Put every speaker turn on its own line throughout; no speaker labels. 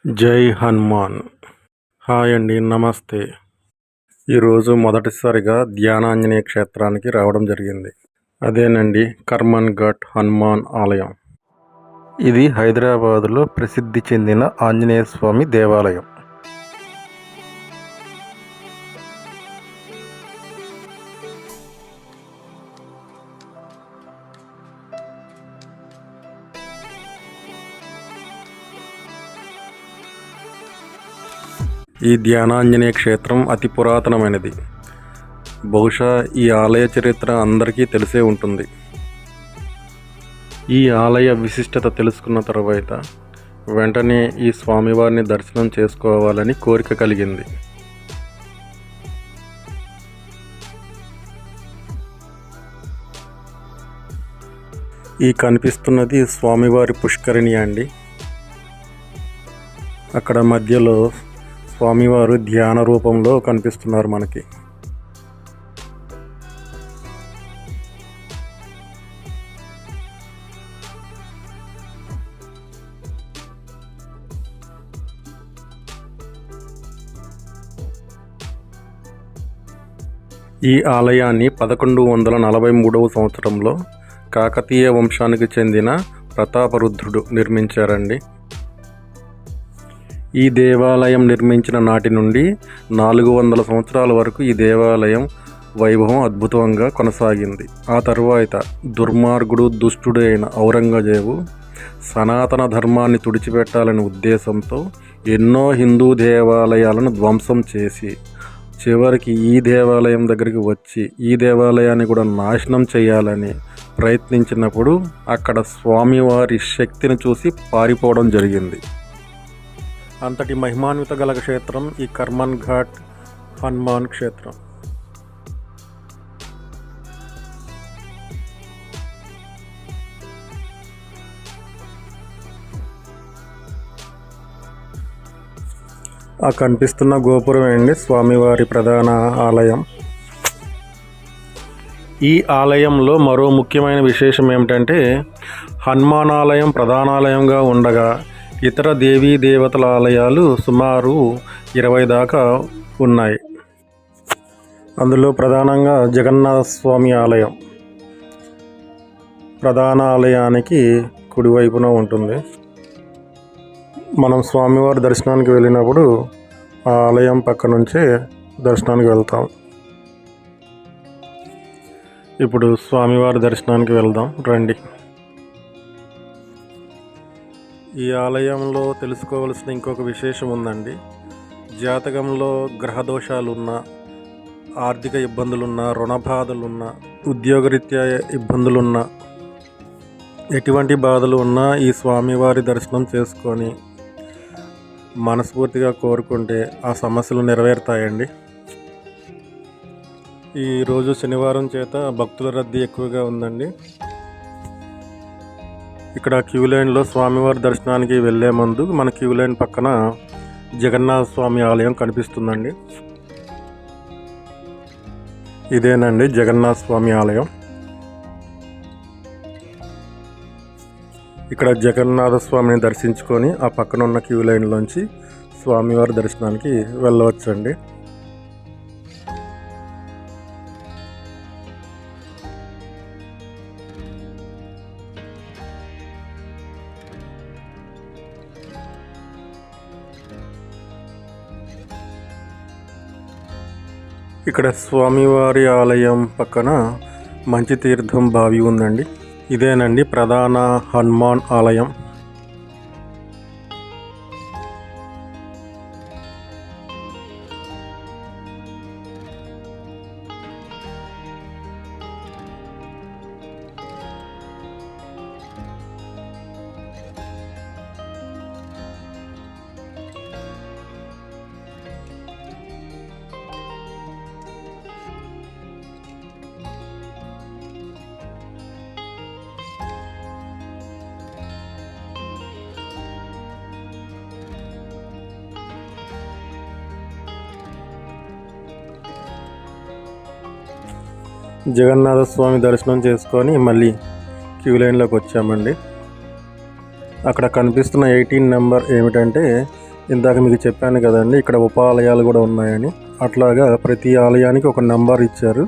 జై హనుమాన్. హాయ్ అండి, నమస్తే. ఈరోజు మొదటిసారిగా ధ్యానాంజనేయ క్షేత్రానికి రావడం జరిగింది. అదేనండి కర్మన్ ఘాట్ హనుమాన్ ఆలయం. ఇది హైదరాబాదులో ప్రసిద్ధి చెందిన ఆంజనేయ స్వామి దేవాలయం. ఈ ధ్యానాంజనేయ క్షేత్రం అతి పురాతనమైనది. బహుశా ఈ ఆలయ చరిత్ర అందరికీ తెలిసే ఉంటుంది. ఈ ఆలయ విశిష్టత తెలుసుకున్న తర్వాత వెంటనే ఈ స్వామివారిని దర్శనం చేసుకోవాలని కోరిక కలిగింది. ఈ కనిపిస్తున్నది స్వామివారి పుష్కరిణి అండి. అక్కడ మధ్యలో స్వామివారు ధ్యాన రూపంలో కనిపిస్తున్నారు మనకి. ఈ ఆలయాన్ని 1143వ సంవత్సరంలో కాకతీయ వంశానికి చెందిన ప్రతాపరుద్రుడు నిర్మించారండి. ఈ దేవాలయం నిర్మించిన నాటి నుండి 400 సంవత్సరాల వరకు ఈ దేవాలయం వైభవం అద్భుతంగా కొనసాగింది. ఆ తరువాత దుర్మార్గుడు దుష్టుడైన ఔరంగజేబు సనాతన ధర్మాన్ని తుడిచిపెట్టాలనే ఉద్దేశంతో ఎన్నో హిందూ దేవాలయాలను ధ్వంసం చేసి చివరికి ఈ దేవాలయం దగ్గరికి వచ్చి ఈ దేవాలయాన్ని కూడా నాశనం చేయాలని ప్రయత్నించినప్పుడు అక్కడ స్వామివారి శక్తిని చూసి పారిపోవడం జరిగింది. అంతటి మహిమాన్విత గల క్షేత్రం ఈ కర్మన్ ఘాట్ హనుమాన్ క్షేత్రం. ఆ కనిపిస్తున్న గోపురం అండి స్వామివారి ప్రధాన ఆలయం. ఈ ఆలయంలో మరో ముఖ్యమైన విశేషం ఏమిటంటే హనుమాన్ ఆలయం ప్రధానాలయంగా ఉండగా ఇతర దేవీ దేవతల ఆలయాలు సుమారు 20 దాకా ఉన్నాయి. అందులో ప్రధానంగా జగన్నాథ స్వామి ఆలయం ప్రధాన ఆలయానికి కుడివైపున ఉంటుంది. మనం స్వామివారి దర్శనానికి వెళ్ళినప్పుడు ఆ ఆలయం పక్క నుంచే దర్శనానికి వెళ్తాం. ఇప్పుడు స్వామివారి దర్శనానికి వెళ్దాం రండి. ఈ ఆలయంలో తెలుసుకోవలసిన ఇంకొక విశేషం ఉందండి. జాతకంలో గ్రహదోషాలున్నా, ఆర్థిక ఇబ్బందులున్నా, రుణ బాధలున్నా, ఉద్యోగరీత్యా ఇబ్బందులున్నా, ఎటువంటి బాధలు ఉన్నా ఈ స్వామివారి దర్శనం చేసుకొని మనస్ఫూర్తిగా కోరుకుంటే ఆ సమస్యలు నెరవేరుతాయండి. ఈరోజు శనివారం చేత భక్తుల రద్దీ ఎక్కువగా ఉందండి. ఇక్కడ క్యూ లైన్లో స్వామివారి దర్శనానికి వెళ్ళే ముందు మన క్యూ లైన్ పక్కన జగన్నాథ స్వామి ఆలయం కనిపిస్తుందండి. ఇదేనండి జగన్నాథ స్వామి ఆలయం. ఇక్కడ జగన్నాథ స్వామిని దర్శించుకొని ఆ పక్కన ఉన్న క్యూ లైన్లోంచి స్వామివారి దర్శనానికి వెళ్ళవచ్చండి. ఇక్కడ స్వామివారి ఆలయం పక్కన మంచి తీర్థం బావి ఉందండి. ఇదేనండి ప్రధాన హనుమాన్ ఆలయం. జగన్నాథ స్వామి దర్శనం చేసుకొని మళ్ళీ క్యూ లైన్లోకి వచ్చామండి. అక్కడ కనిపిస్తున్న 18 నెంబర్ ఏమిటంటే ఇందాక మీకు చెప్పాను కదండి, ఇక్కడ ఉపాలయాలు కూడా ఉన్నాయని. అట్లాగా ప్రతి ఆలయానికి ఒక నెంబర్ ఇచ్చారు.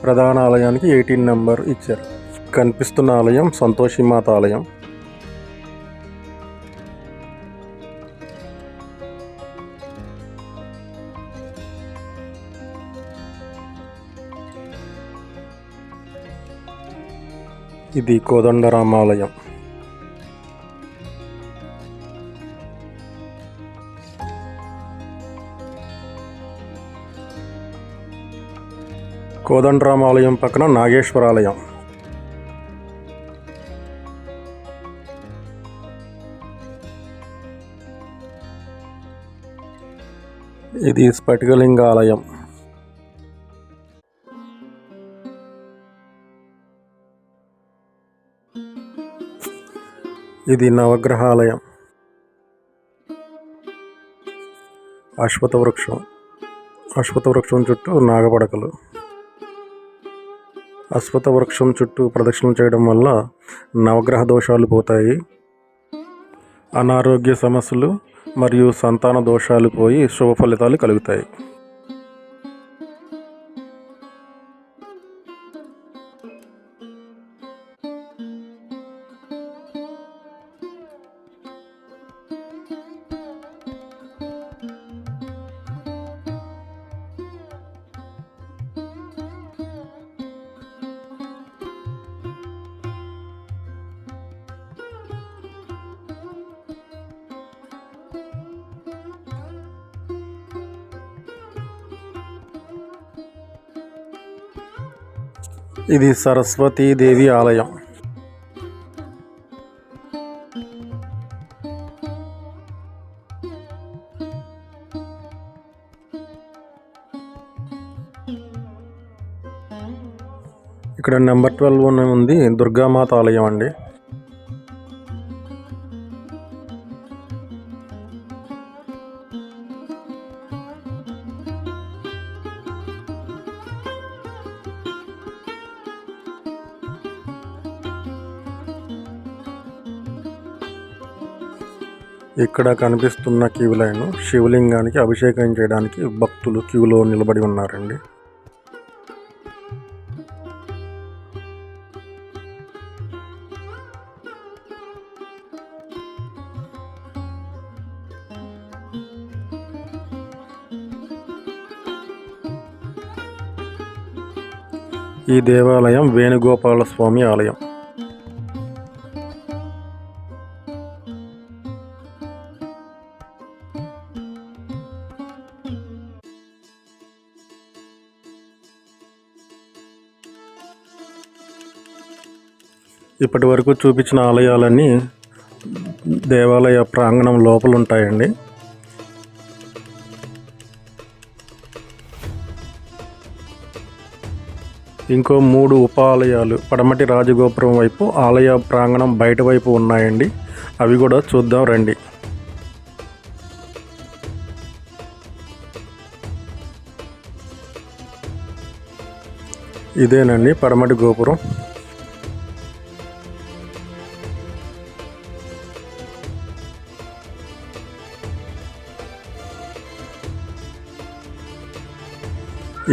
ప్రధాన ఆలయానికి 18 నెంబర్ ఇచ్చారు. కనిపిస్తున్న ఆలయం సంతోషిమాత ఆలయం. ఇది కోదండరామాలయం. కోదండరామాలయం పక్కన నాగేశ్వరాలయం. ఇది స్ఫటికలింగ ఆలయం. ఇది నవగ్రహాలయం. అశ్వత్థ వృక్షం చుట్టూ నాగపడకలు. అశ్వత్థ వృక్షం చుట్టూ ప్రదక్షిణలు చేయడం వల్ల నవగ్రహ దోషాలు పోతాయి. అనారోగ్య సమస్యలు మరియు సంతాన దోషాలు పోయి శుభ ఫలితాలు కలుగుతాయి. ఇది సరస్వతీదేవి ఆలయం. ఇక్కడ నెంబర్ 12 ఉంది దుర్గామాత ఆలయం అండి. ఇక్కడ కనిపిస్తున్న క్యూ లైన్ శివలింగానికి అభిషేకం చేయడానికి భక్తులు క్యూలో నిలబడి ఉన్నారండి. ఈ దేవాలయం వేణుగోపాల స్వామి ఆలయం. ఇప్పటి వరకు చూపించిన ఆలయాలన్నీ దేవాలయ ప్రాంగణం లోపల ఉంటాయండి. ఇంకో 3 ఉపాలయాలు పడమటి రాజగోపురం వైపు ఆలయ ప్రాంగణం బయట వైపు ఉన్నాయండి. అవి కూడా చూద్దాం రండి. ఇదేనండి పడమటి గోపురం.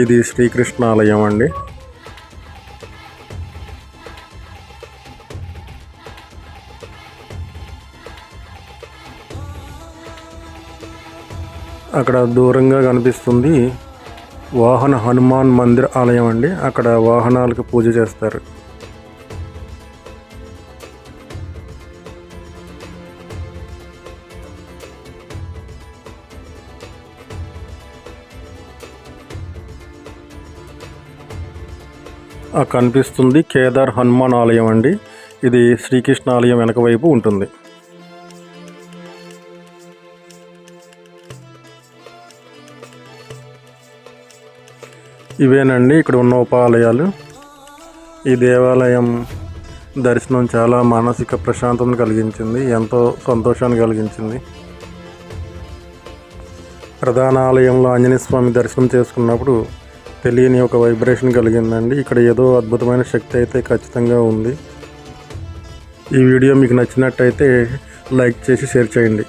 ఇది శ్రీకృష్ణ ఆలయం అండి. అక్కడ దూరంగా కనిపిస్తుంది వాహన హనుమాన్ మందిర్ ఆలయం అండి. అక్కడ వాహనాలకు పూజ చేస్తారు. కనిపిస్తుంది కేదార్ హనుమాన్ ఆలయం అండి. ఇది శ్రీకృష్ణ ఆలయం వెనక వైపు ఉంటుంది. ఇవేనండి ఇక్కడ ఉన్న ఉపాలయాలు. ఈ దేవాలయం దర్శనం చాలా మానసిక ప్రశాంతతను కలిగించింది, ఎంతో సంతోషాన్ని కలిగించింది. ప్రధాన ఆలయంలో ఆంజనేయ స్వామి దర్శనం చేసుకున్నప్పుడు తెలియని ఒక వైబ్రేషన్ కలిగిందండి. ఇక్కడ ఏదో అద్భుతమైన శక్తి అయితే ఖచ్చితంగా ఉంది. ఈ వీడియో మీకు నచ్చినట్టయితే లైక్ చేసి షేర్ చేయండి.